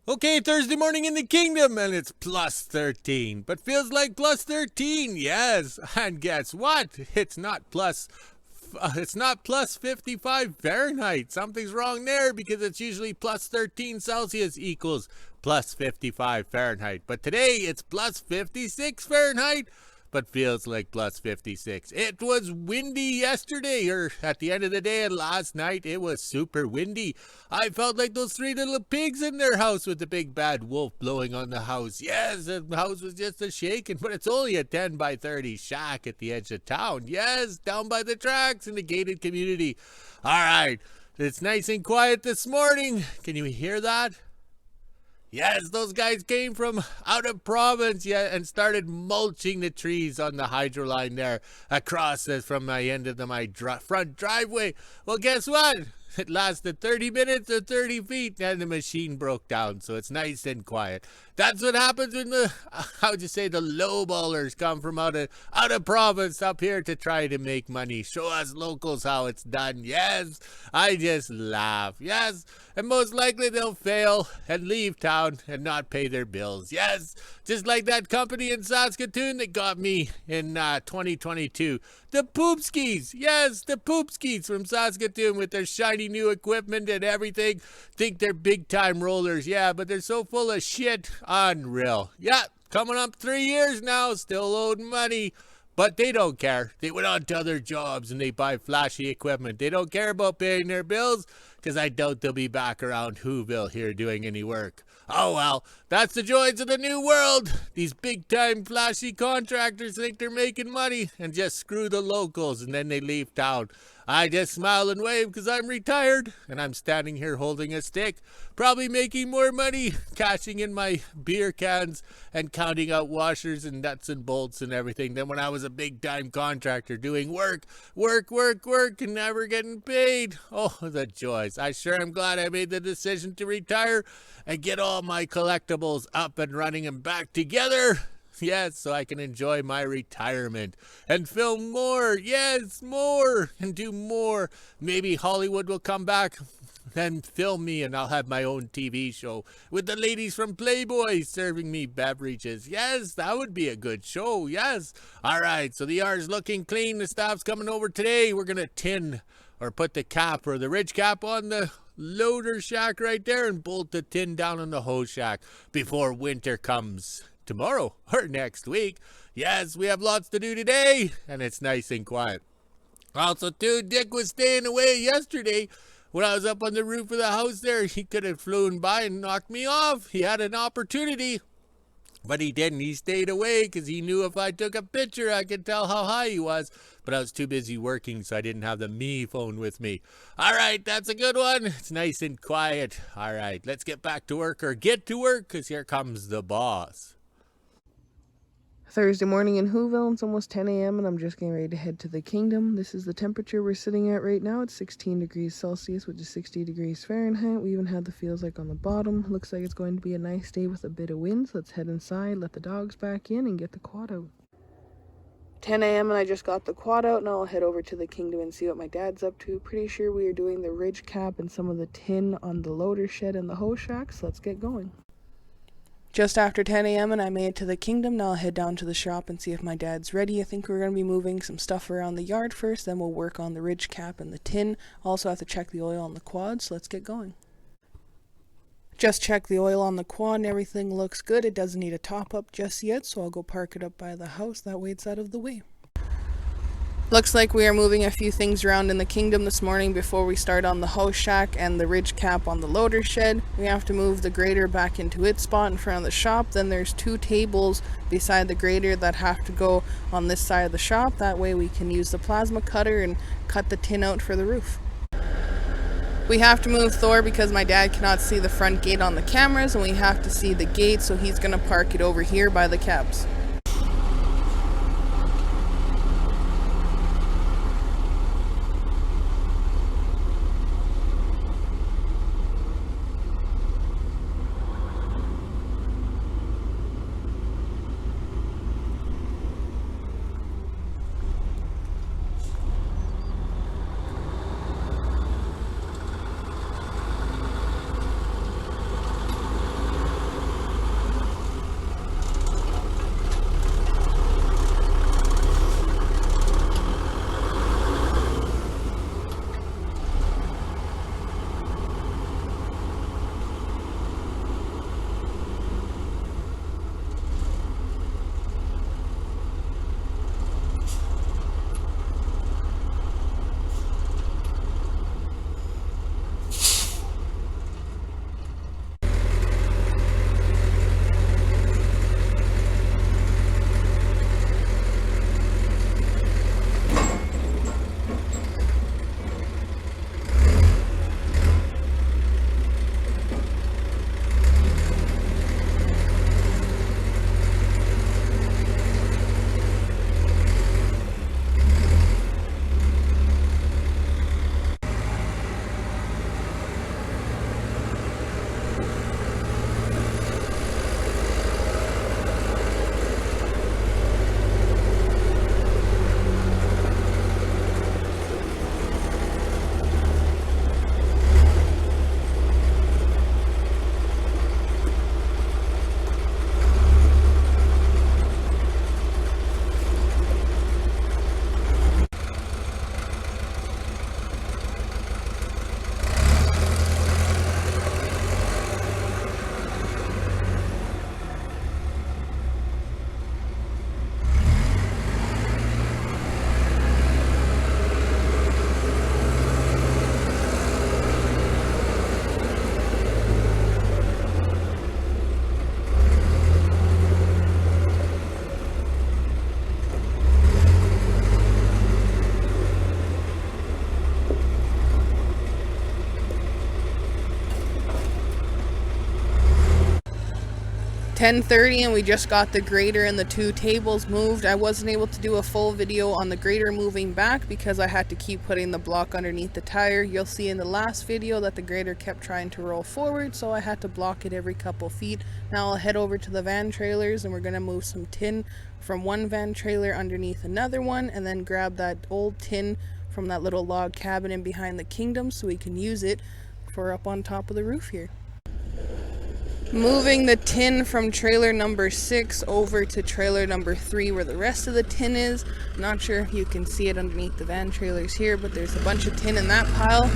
Okay, Thursday morning in the kingdom, and it's plus 13. But feels like plus 13, yes. And guess what? It's not plus 55 Fahrenheit. Something's wrong there because it's usually plus 13 Celsius equals plus 55 Fahrenheit. But today it's plus 56 Fahrenheit, but feels like plus 56. It was windy yesterday, or at the end of the day and last night, it was super windy. I felt like those three little pigs in their house with the big bad wolf blowing on the house. Yes, the house was just a shaking, but it's only a 10 by 30 shack at the edge of town. Yes, down by the tracks in the gated community. All right, it's nice and quiet this morning. Can you hear that? Yes, those guys came from out of province, yeah, and started mulching the trees on the hydro line there across from my end of my front driveway. Well, guess what? It lasted 30 minutes or 30 feet and the machine broke down, so it's nice and quiet. That's what happens when the low ballers come from out of province up here to try to make money. Show us locals how it's done. Yes, I just laugh. Yes, and most likely they'll fail and leave town and not pay their bills. Yes, just like that company in Saskatoon that got me in 2022. The Poopskis. Yes, the Poopskis from Saskatoon with their shiny new equipment and everything. Think they're big time rollers. Yeah, but they're so full of shit. Unreal. Yeah, coming up 3 years now, still owed money. But they don't care. They went on to other jobs and they buy flashy equipment. They don't care about paying their bills because I doubt they'll be back around WHO-ville here doing any work. Oh well, that's the joys of the new world. These big time flashy contractors think they're making money and just screw the locals and then they leave town. I just smile and wave because I'm retired and I'm standing here holding a stick, probably making more money cashing in my beer cans and counting out washers and nuts and bolts and everything than when I was a big time contractor doing work, and never getting paid. Oh, the joys. I sure am glad I made the decision to retire and get all my collectibles up and running and back together. Yes, so I can enjoy my retirement and film more. Yes, more and do more. Maybe Hollywood will come back and film me and I'll have my own TV show with the ladies from Playboy serving me beverages. Yes, that would be a good show. Yes. All right, so the yard's looking clean. The staff's coming over today. We're going to tin or put the cap or the ridge cap on the loader shack right there and bolt the tin down on the hose shack before winter comes. Tomorrow or next week. Yes, we have lots to do today, and it's nice and quiet. Also, too, Dick was staying away yesterday. When I was up on the roof of the house there, he could have flown by and knocked me off. He had an opportunity, but he didn't. He stayed away because he knew if I took a picture, I could tell how high he was. But I was too busy working, so I didn't have the me phone with me. All right, that's a good one. It's nice and quiet. All right, let's get back to work or get to work because here comes the boss. Thursday morning in Whoville. It's almost 10 a.m. and I'm just getting ready to head to the kingdom. This is the temperature we're sitting at right now. It's 16 degrees Celsius, which is 60 degrees Fahrenheit. We even have the feels like on the bottom. Looks like it's going to be a nice day with a bit of wind. So let's head inside, let the dogs back in, and get the quad out. 10 a.m. and I just got the quad out. Now I'll head over to the kingdom and see what my dad's up to. Pretty sure we are doing the ridge cap and some of the tin on the loader shed and the hose shack. So let's get going. Just after 10 a.m. and I made it to the kingdom. Now I'll head down to the shop and see if my dad's ready. I think we're going to be moving some stuff around the yard first, then we'll work on the ridge cap and the tin. Also have to check the oil on the quad, so let's get going. Just check the oil on the quad and everything looks good. It doesn't need a top up just yet, so I'll go park it up by the house. That way it's out of the way. Looks like we are moving a few things around in the kingdom this morning before we start on the hose shack and the ridge cap on the loader shed. We have to move the grader back into its spot in front of the shop. Then there's 2 tables beside the grader that have to go on this side of the shop. That way we can use the plasma cutter and cut the tin out for the roof. We have to move Thor because my dad cannot see the front gate on the cameras, and we have to see the gate, so he's going to park it over here by the cabs. 10:30 and we just got the grader and the 2 tables moved. I wasn't able to do a full video on the grader moving back because I had to keep putting the block underneath the tire. You'll see in the last video that the grader kept trying to roll forward, so I had to block it every couple feet. Now I'll head over to the van trailers and we're going to move some tin from one van trailer underneath another one, and then grab that old tin from that little log cabin in behind the kingdom so we can use it for up on top of the roof here. Moving the tin from trailer number 6 over to trailer number 3 where the rest of the tin is. Not sure if you can see it underneath the van trailers here, but there's a bunch of tin in that pile.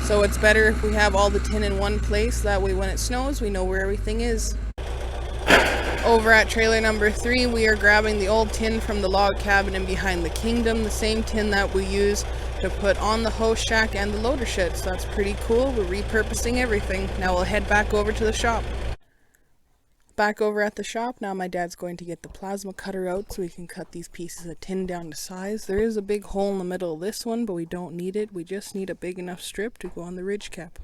So it's better if we have all the tin in one place, that way when it snows we know where everything is. Over at trailer number 3, we are grabbing the old tin from the log cabin and behind the kingdom, the same tin that we use to put on the host shack and the loader shed. So that's pretty cool. We're repurposing everything. Now we'll head back over to the shop. Back over at the shop, now my dad's going to get the plasma cutter out so we can cut these pieces of tin down to size. There is a big hole in the middle of this one, but we don't need it. We just need a big enough strip to go on the ridge cap.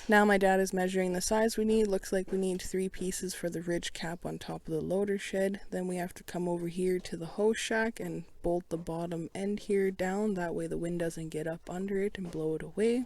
Now my dad is measuring the size we need. Looks like we need 3 pieces for the ridge cap on top of the loader shed. Then we have to come over here to the host shack and bolt the bottom end here down. That way the wind doesn't get up under it and blow it away.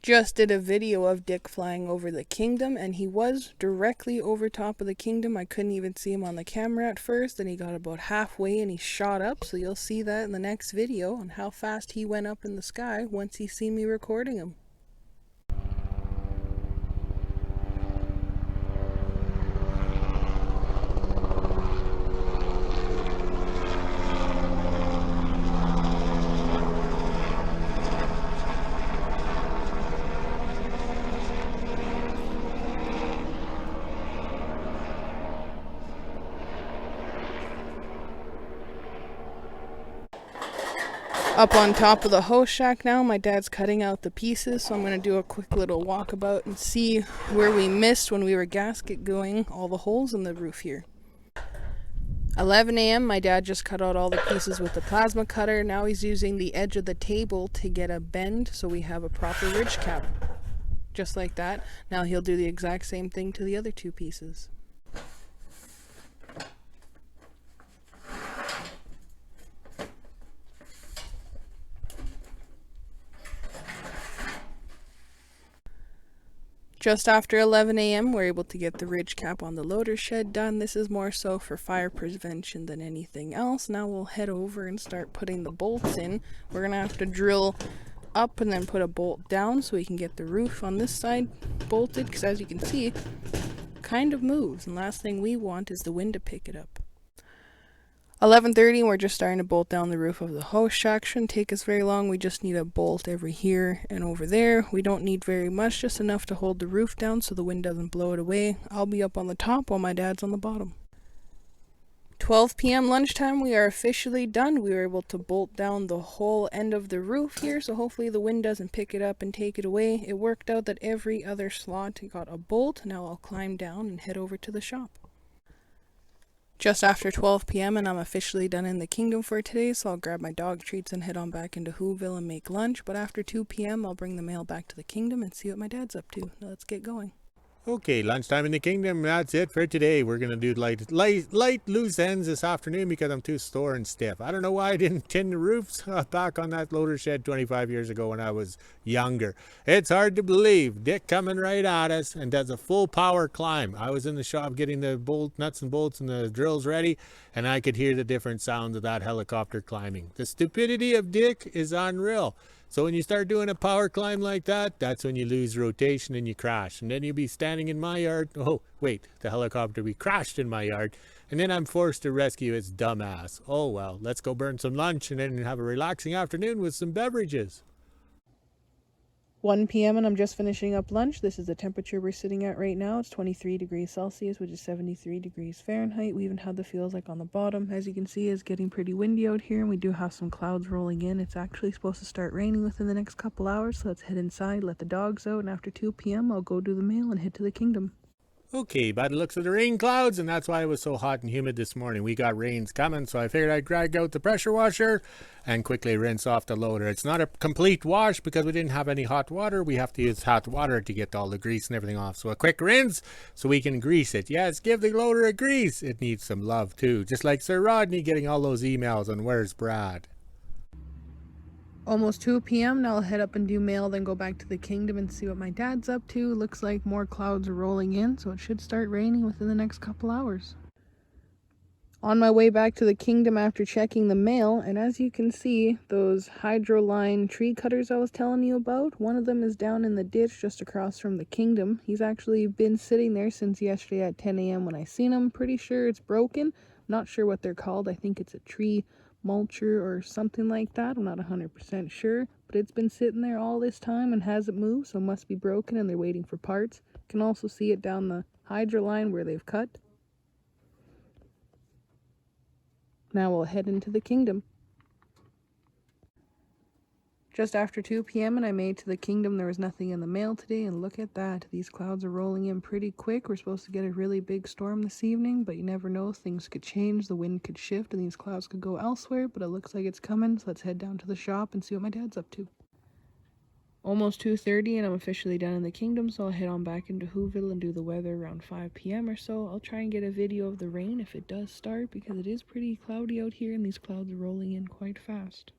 Just did a video of Dick flying over the kingdom, and he was directly over top of the kingdom. I couldn't even see him on the camera at first, and he got about halfway and he shot up. So you'll see that in the next video on how fast he went up in the sky once he seen me recording him. Up on top of the host shack now, my dad's cutting out the pieces, so I'm going to do a quick little walkabout and see where we missed when we were gasket going all the holes in the roof here. 11 a.m. my dad just cut out all the pieces with the plasma cutter. Now he's using the edge of the table to get a bend so we have a proper ridge cap. Just like that. Now he'll do the exact same thing to the other 2 pieces. Just after 11 a.m. we're able to get the ridge cap on the loader shed done. This is more so for fire prevention than anything else. Now we'll head over and start putting the bolts in. We're going to have to drill up and then put a bolt down so we can get the roof on this side bolted, because as you can see, it kind of moves, and last thing we want is the wind to pick it up. 11:30, we're just starting to bolt down the roof of the host shack. Shouldn't take us very long. We just need a bolt every here and over there. We don't need very much, just enough to hold the roof down so the wind doesn't blow it away. I'll be up on the top while my dad's on the bottom. 12 p.m. lunchtime, we are officially done. We were able to bolt down the whole end of the roof here, so hopefully the wind doesn't pick it up and take it away. It worked out that every other slot got a bolt. Now I'll climb down and head over to the shop. Just after 12 p.m. and I'm officially done in the kingdom for today, so I'll grab my dog treats and head on back into WHO-ville and make lunch. But after 2 p.m. I'll bring the mail back to the kingdom and see what my dad's up to. Now let's get going. Okay, lunchtime in the kingdom. That's it for today. We're going to do light loose ends this afternoon because I'm too sore and stiff. I don't know why I didn't tin the roofs back on that loader shed 25 years ago when I was younger. It's hard to believe. Dick coming right at us and does a full power climb. I was in the shop getting the nuts and bolts and the drills ready, and I could hear the different sounds of that helicopter climbing. The stupidity of Dick is unreal. So when you start doing a power climb like that, that's when you lose rotation and you crash. And then you'll be standing in my yard. Oh, wait, the helicopter be crashed in my yard. And then I'm forced to rescue its dumb ass. Oh, well, let's go burn some lunch and then have a relaxing afternoon with some beverages. 1 p.m. and I'm just finishing up lunch. This is the temperature we're sitting at right now. It's 23 degrees Celsius, which is 73 degrees Fahrenheit. We even have the feels like on the bottom. As you can see, it's getting pretty windy out here, and we do have some clouds rolling in. It's actually supposed to start raining within the next couple hours, so let's head inside, let the dogs out, and after 2 p.m. I'll go do the mail and head to the kingdom. Okay, by the looks of the rain clouds, and that's why it was so hot and humid this morning. We got rains coming, so I figured I'd drag out the pressure washer and quickly rinse off the loader. It's not a complete wash because we didn't have any hot water. We have to use hot water to get all the grease and everything off. So a quick rinse so we can grease it. Yes, give the loader a grease. It needs some love too, just like Sir Rodney getting all those emails on Where's Brad. Almost 2 p.m. Now I'll head up and do mail, then go back to the kingdom and see what my dad's up to. Looks like more clouds are rolling in, so it should start raining within the next couple hours. On my way back to the kingdom after checking the mail, and as you can see, those hydro line tree cutters I was telling you about, one of them is down in the ditch just across from the kingdom. He's actually been sitting there since yesterday at 10 a.m. when I seen him. Pretty sure it's broken. Not sure what they're called. I think it's a tree mulcher or something like that. I'm not 100% sure, but it's been sitting there all this time and hasn't moved, so it must be broken and they're waiting for parts. You can also see it down the hydro line where they've cut. Now we'll head into the kingdom. Just after 2 p.m. and I made it to the kingdom. There was nothing in the mail today, and look at that. These clouds are rolling in pretty quick. We're supposed to get a really big storm this evening, but you never know. Things could change, the wind could shift, and these clouds could go elsewhere, but it looks like it's coming, so let's head down to the shop and see what my dad's up to. Almost 2:30 and I'm officially done in the kingdom, so I'll head on back into WHO-ville and do the weather around 5 p.m. or so. I'll try and get a video of the rain if it does start, because it is pretty cloudy out here and these clouds are rolling in quite fast.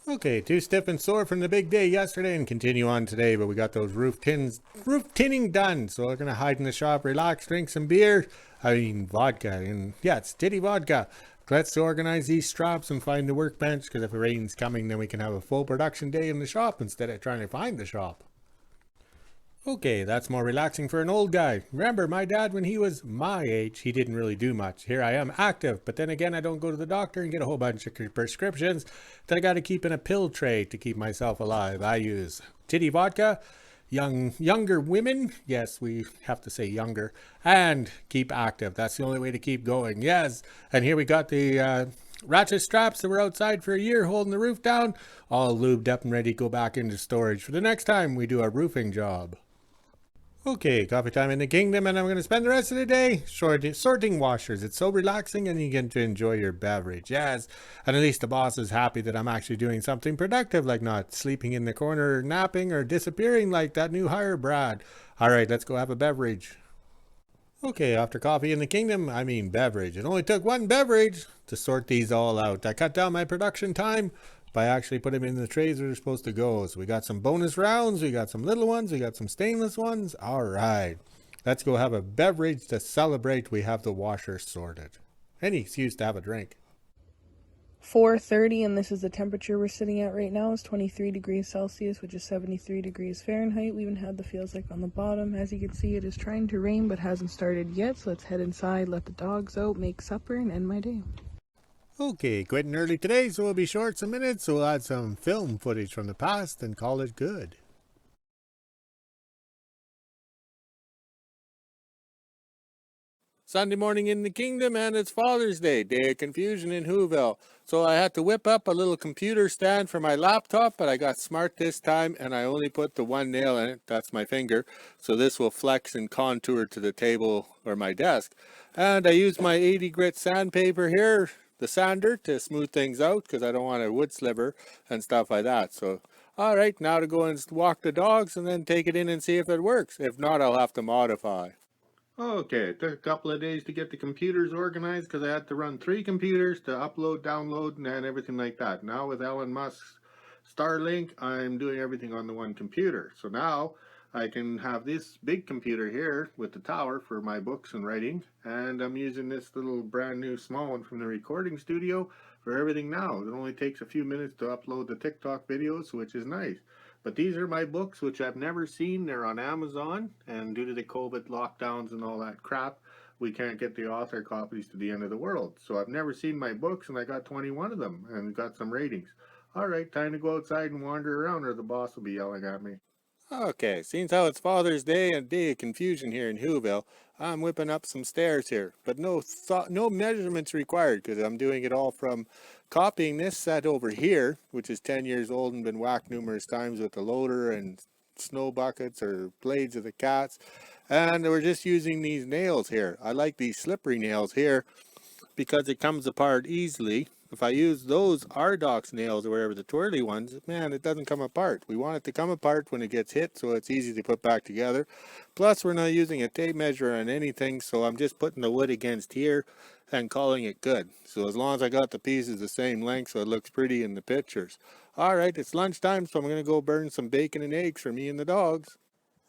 Okay, too stiff and sore from the big day yesterday and continue on today, but we got those roof tinning done. So we're gonna hide in the shop, relax, drink some beer. Vodka, and yeah, it's titty vodka. Let's organize these straps and find the workbench, because if the rain's coming, then we can have a full production day in the shop instead of trying to find the shop. Okay, that's more relaxing for an old guy. Remember, my dad, when he was my age, he didn't really do much. Here I am, active, but then again, I don't go to the doctor and get a whole bunch of prescriptions that I got to keep in a pill tray to keep myself alive. I use titty vodka, younger women, yes, we have to say younger, and keep active. That's the only way to keep going, yes. And here we got the ratchet straps that were outside for a year holding the roof down, all lubed up and ready to go back into storage for the next time we do a roofing job. Okay, coffee time in the kingdom, and I'm going to spend the rest of the day sorting washers. It's so relaxing, and you get to enjoy your beverage. Yes, and at least the boss is happy that I'm actually doing something productive, like not sleeping in the corner, napping, or disappearing like that new hire Brad. All right, let's go have a beverage. Okay, after coffee in the kingdom, I mean beverage. It only took one beverage to sort these all out. I cut down my production time by actually putting them in the trays where they're supposed to go. So we got some bonus rounds, we got some little ones, we got some stainless ones. All right, let's go have a beverage to celebrate we have the washer sorted. Any excuse to have a drink. 4:30 and this is the temperature we're sitting at right now. It's 23 degrees Celsius, which is 73 degrees Fahrenheit. We even had the feels like on the bottom. As you can see, it is trying to rain but hasn't started yet. So let's head inside, let the dogs out, make supper, and end my day. Okay, quitting early today, so we'll be short some minutes, so we'll add some film footage from the past and call it good. Sunday morning in the kingdom, and it's Father's Day, day of confusion in WHO-ville. So I had to whip up a little computer stand for my laptop, but I got smart this time, and I only put the one nail in it, that's my finger, so this will flex and contour to the table or my desk. And I used my 80 grit sandpaper here, the sander, to smooth things out, because I don't want a wood sliver and stuff like that. So all right, now to go and walk the dogs and then take it in and see if it works. If not, I'll have to modify. Okay, it took a couple of days to get the computers organized because I had to run 3 computers to upload, download, and everything like that. Now with Elon Musk's Starlink, I'm doing everything on the one computer. So now I can have this big computer here with the tower for my books and writing, and I'm using this little brand new small one from the recording studio for everything now. It only takes a few minutes to upload the TikTok videos, which is nice. But these are my books, which I've never seen. They're on Amazon, and due to the COVID lockdowns and all that crap, we can't get the author copies to the end of the world. So I've never seen my books, and I got 21 of them and got some ratings. All right, time to go outside and wander around, or the boss will be yelling at me. Okay, seeing how it's Father's Day and day of confusion here in WHO-ville, I'm whipping up some stairs here, but no measurements required, because I'm doing it all from copying this set over here, which is 10 years old and been whacked numerous times with the loader and snow buckets or blades of the cats. And we're just using these nails here. I like these slippery nails here because it comes apart easily. If I use those Ardox nails or whatever, the twirly ones, man, it doesn't come apart. We want it to come apart when it gets hit so it's easy to put back together. Plus, we're not using a tape measure on anything, so I'm just putting the wood against here and calling it good. So as long as I got the pieces the same length so it looks pretty in the pictures. Alright, it's lunchtime, so I'm going to go burn some bacon and eggs for me and the dogs.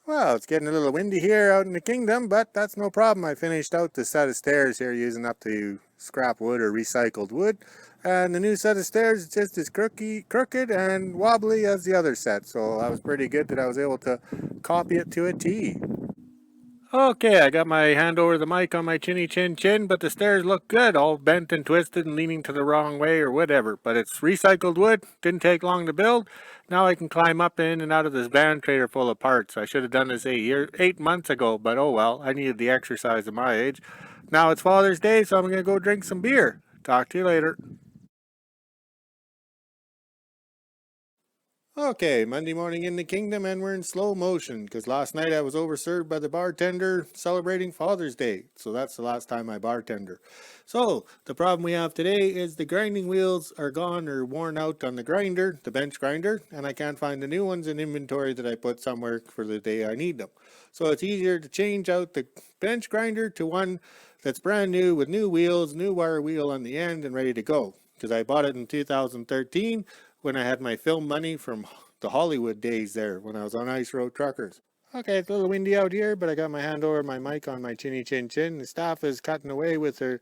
Well, it's getting a little windy here out in the kingdom, but that's no problem. I finished out the set of stairs here using up the scrap wood or recycled wood. And the new set of stairs is just as crooked and wobbly as the other set. So I was pretty good that I was able to copy it to a T. Okay, I got my hand over the mic on my chinny chin chin, but the stairs look good, all bent and twisted and leaning to the wrong way or whatever. But it's recycled wood, didn't take long to build. Now I can climb up in and out of this van trailer full of parts. I should have done this 8 months ago, but oh well, I needed the exercise at my age. Now it's Father's Day, so I'm going to go drink some beer. Talk to you later. Okay, Monday morning in the kingdom, and we're in slow motion because last night I was overserved by the bartender celebrating Father's Day. So that's the last time I bartender. So the problem we have today is the grinding wheels are gone or worn out on the grinder, the bench grinder, and I can't find the new ones in inventory that I put somewhere for the day I need them. So it's easier to change out the bench grinder to one that's brand new with new wheels, new wire wheel on the end, and ready to go. Because I bought it in 2013. When I had my film money from the Hollywood days there when I was on Ice Road Truckers. Okay, it's a little windy out here, but I got my hand over my mic on my chinny chin chin. The staff is cutting away with the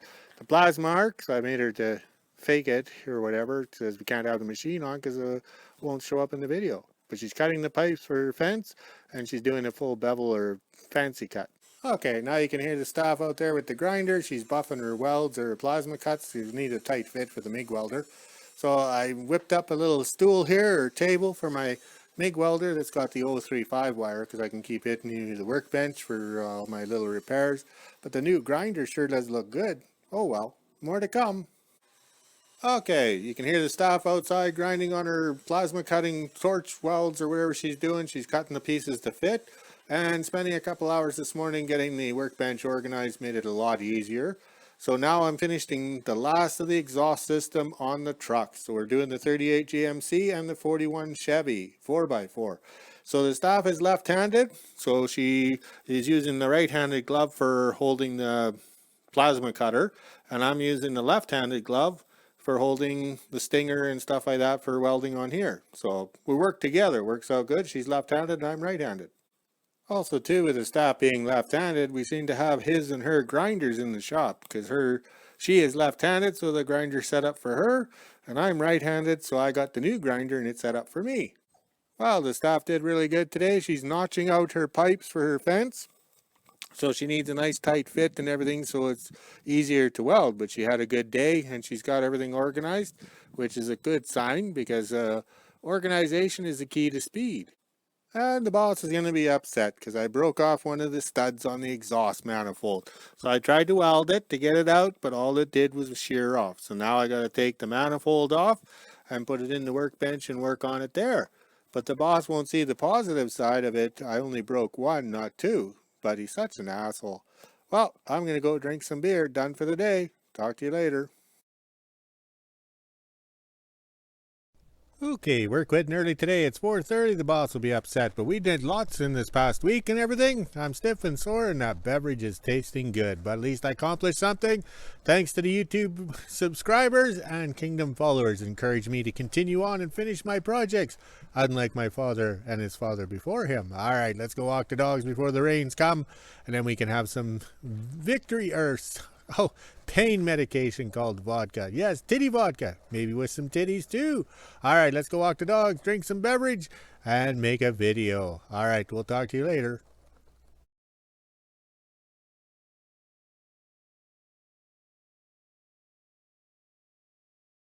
plasma arc, so I made her to fake it or whatever, because we can't have the machine on because it won't show up in the video. But she's cutting the pipes for her fence, and she's doing a full bevel or fancy cut. Okay, now you can hear the staff out there with the grinder. She's buffing her welds or her plasma cuts. She needs a tight fit for the MIG welder. So I whipped up a little stool here or table for my MIG welder that's got the 035 wire because I can keep hitting the workbench for all my little repairs. But the new grinder sure does look good. Oh well, more to come. Okay, you can hear the staff outside grinding on her plasma cutting torch welds or whatever she's doing. She's cutting the pieces to fit and spending a couple hours this morning getting the workbench organized made it a lot easier. So now I'm finishing the last of the exhaust system on the truck. So we're doing the 38 GMC and the 41 Chevy 4x4. So the staff is left-handed, so she is using the right-handed glove for holding the plasma cutter, and I'm using the left-handed glove for holding the stinger and stuff like that for welding on here. So we work together, works out good. She's left-handed and I'm right-handed. Also too, with the staff being left-handed, we seem to have his and her grinders in the shop because she is left-handed, so the grinder's set up for her, and I'm right-handed, so I got the new grinder and it's set up for me. Well, the staff did really good today. She's notching out her pipes for her fence, so she needs a nice tight fit and everything, so it's easier to weld. But she had a good day and she's got everything organized, which is a good sign because organization is the key to speed. And the boss is going to be upset because I broke off one of the studs on the exhaust manifold. So I tried to weld it to get it out, but all it did was shear off. So now I got to take the manifold off and put it in the workbench and work on it there. But the boss won't see the positive side of it. I only broke one, not two. But he's such an asshole. Well, I'm going to go drink some beer. Done for the day. Talk to you later. Okay, we're quitting early today. It's 4:30. The boss will be upset, but we did lots in this past week and everything. I'm stiff and sore, and that beverage is tasting good. But at least I accomplished something. Thanks to the YouTube subscribers and Kingdom followers, encourage me to continue on and finish my projects, unlike my father and his father before him. All right, let's go walk the dogs before the rains come, and then we can have some pain medication called vodka. Yes, titty vodka. Maybe with some titties too. All right, let's go walk the dogs, drink some beverage, and make a video. All right, we'll talk to you later.